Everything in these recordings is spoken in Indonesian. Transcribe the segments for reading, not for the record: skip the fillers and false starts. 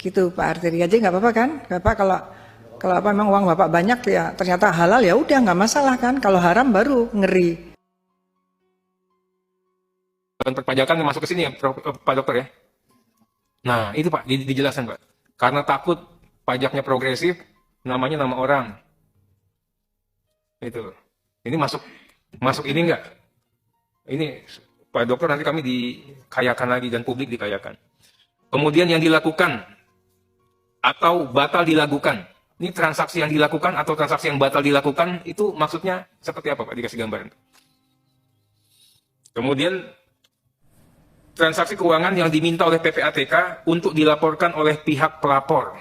Gitu Pak Arteri aja nggak apa-apa kan? Bapak kalau apa memang uang Bapak banyak ya ternyata halal ya udah nggak masalah kan? Kalau haram baru ngeri. Perpajakan masuk ke sini ya, Pak Dokter ya. Nah, itu Pak, dijelaskan Pak. Karena takut pajaknya progresif, namanya nama orang. Itu. Ini masuk ini enggak? Ini Pak Dokter nanti kami dikayakan lagi dan publik dikayakan. Kemudian yang dilakukan atau batal dilakukan. Ini transaksi yang dilakukan atau transaksi yang batal dilakukan itu maksudnya seperti apa Pak? Dikasih gambaran. Kemudian transaksi keuangan yang diminta oleh PPATK untuk dilaporkan oleh pihak pelapor.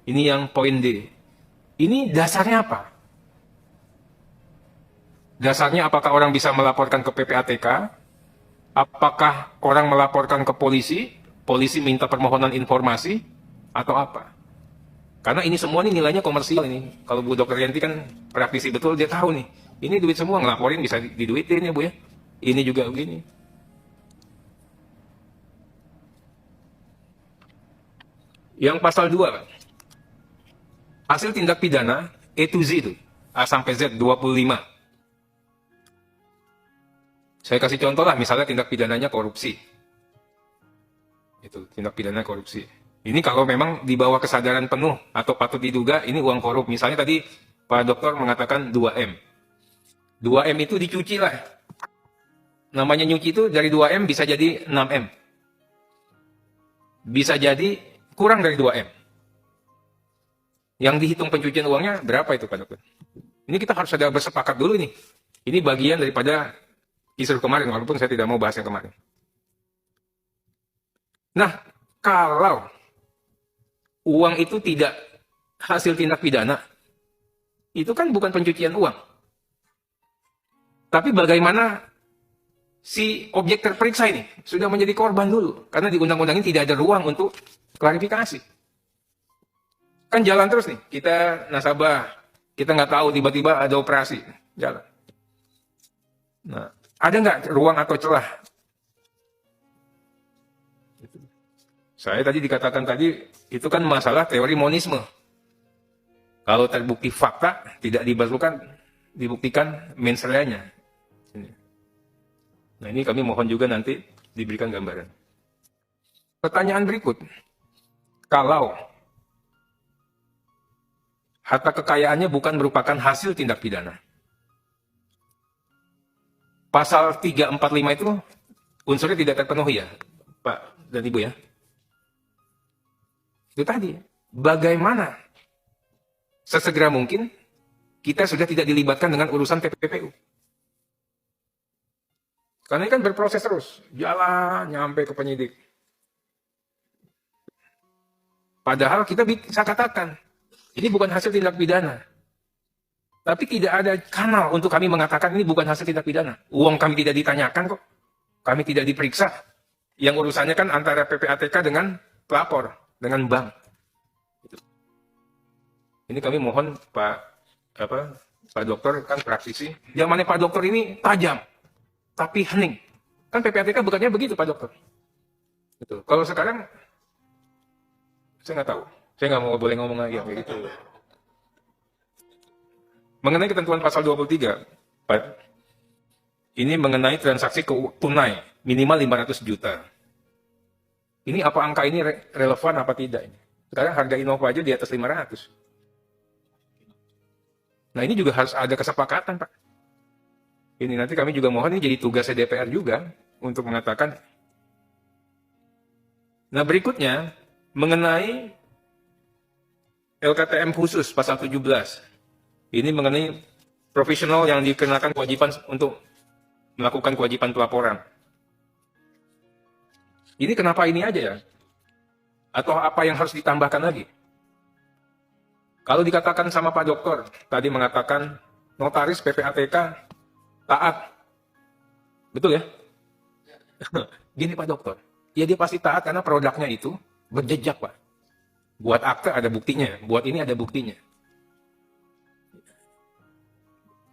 Ini yang poin D. Ini dasarnya apa? Dasarnya apakah orang bisa melaporkan ke PPATK? Apakah orang melaporkan ke polisi? Polisi minta permohonan informasi? Atau apa? Karena ini semua nih nilainya komersial ini. Kalau Bu Dr. Yanti kan praktisi betul, dia tahu nih. Ini duit semua, ngelaporin bisa diduitin ya Bu ya. Ini juga begini. Yang pasal 2, hasil tindak pidana E to Z itu, A sampai Z 25. Saya kasih contoh lah, misalnya tindak pidananya korupsi. Itu, tindak pidana korupsi. Ini kalau memang di bawah kesadaran penuh atau patut diduga ini uang korup. Misalnya tadi Pak Dokter mengatakan 2M. 2M itu dicuci lah. Namanya nyuci itu dari 2M bisa jadi 6M. Bisa jadi kurang dari 2M. Yang dihitung pencucian uangnya berapa itu Pak Dokter? Ini kita harus ada bersepakat dulu nih. Ini bagian daripada isu kemarin, walaupun saya tidak mau bahas yang kemarin. Nah, kalau uang itu tidak hasil tindak pidana, itu kan bukan pencucian uang. Tapi bagaimana si objek terperiksa ini sudah menjadi korban dulu. Karena di undang-undang ini tidak ada ruang untuk klarifikasi. Kan jalan terus nih, kita nasabah, kita nggak tahu tiba-tiba ada operasi, jalan. Nah, ada nggak ruang atau celah? Saya tadi dikatakan tadi, itu kan masalah teori monisme. Kalau terbukti fakta, tidak dibuktikan mens reanya. Nah ini kami mohon juga nanti diberikan gambaran. Pertanyaan berikut, kalau harta kekayaannya bukan merupakan hasil tindak pidana, pasal 345 itu unsurnya tidak terpenuhi ya, Pak dan Ibu ya. Itu tadi, bagaimana sesegera mungkin kita sudah tidak dilibatkan dengan urusan TPPU. Karena ini kan berproses terus, jalan nyampe ke penyidik. Padahal kita bisa katakan, ini bukan hasil tindak pidana. Tapi tidak ada kanal untuk kami mengatakan ini bukan hasil tindak pidana. Uang kami tidak ditanyakan kok. Kami tidak diperiksa. Yang urusannya kan antara PPATK dengan pelapor, dengan bank. Ini kami mohon Pak Dokter kan praktisi. Yang mana Pak Dokter ini tajam, tapi hening. Kan PPATK bukannya begitu Pak Dokter. Gitu. Kalau sekarang, saya nggak tahu. Saya nggak mau boleh ngomong lagi kayak gitu. Mengenai ketentuan pasal 23, Pak, ini mengenai transaksi tunai minimal 500 juta. Ini apa angka ini relevan apa tidak? Sekarang harga Innova aja di atas 500. Nah ini juga harus ada kesepakatan Pak. Ini nanti kami juga mohon ini jadi tugas DPR juga untuk mengatakan. Nah berikutnya mengenai LKTM khusus pasal 17. Ini mengenai profesional yang dikenakan kewajiban untuk melakukan kewajiban pelaporan. Ini kenapa ini aja ya? Atau apa yang harus ditambahkan lagi? Kalau dikatakan sama Pak Dokter, tadi mengatakan notaris PPATK taat. Betul ya? Gini Pak Dokter, ya dia pasti taat karena produknya itu berjejak Pak. Buat akte ada buktinya, buat ini ada buktinya.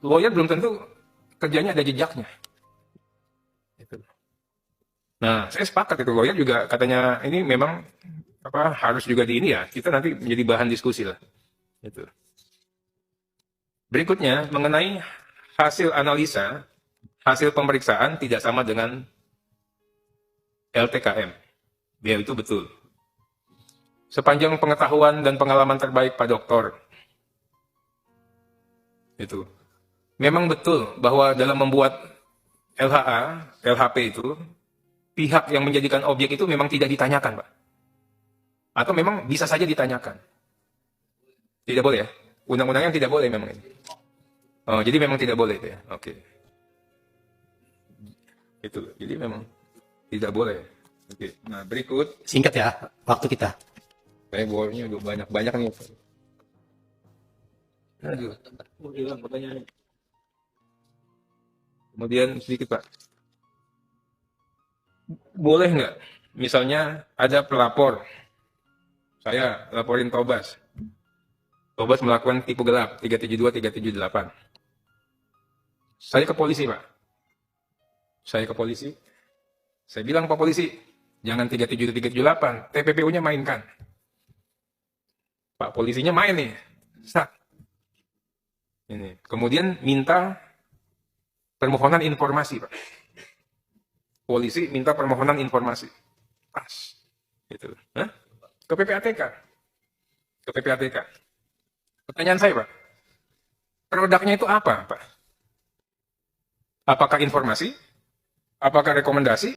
Lawyer belum tentu kerjanya ada jejaknya. Nah, saya sepakat itu lawyer juga katanya ini memang harus juga di ini ya, kita nanti menjadi bahan diskusi lah. Itu. Berikutnya, mengenai hasil analisa, hasil pemeriksaan tidak sama dengan LTKM. Ya, itu betul. Sepanjang pengetahuan dan pengalaman terbaik Pak Doktor, itu memang betul bahwa dalam membuat LHA, LHP itu, pihak yang menjadikan objek itu memang tidak ditanyakan, Pak. Atau memang bisa saja ditanyakan. Tidak boleh ya? Undang-undangnya tidak boleh memang ini. Oh, jadi memang tidak boleh itu ya? Oke. Itu, jadi memang tidak boleh. Oke, nah berikut. Singkat ya, waktu kita. Saya bolanya udah banyak-banyak nih. Aduh, hilang pertanyaannya. Kemudian sedikit Pak. Boleh nggak? Misalnya ada pelapor. Saya laporin Tobas. Tobas melakukan tipu gelap 372, 378. Saya ke polisi Pak. Saya ke polisi. Saya bilang Pak Polisi, jangan 37, 378. TPPU-nya mainkan. Pak polisinya main nih. Sak. Ini. Kemudian minta permohonan informasi, Pak. Polisi minta permohonan informasi. Pas. Gitu. Hah? Ke PPATK. Ke PPATK. Pertanyaan saya, Pak. Produknya itu apa, Pak? Apakah informasi? Apakah rekomendasi?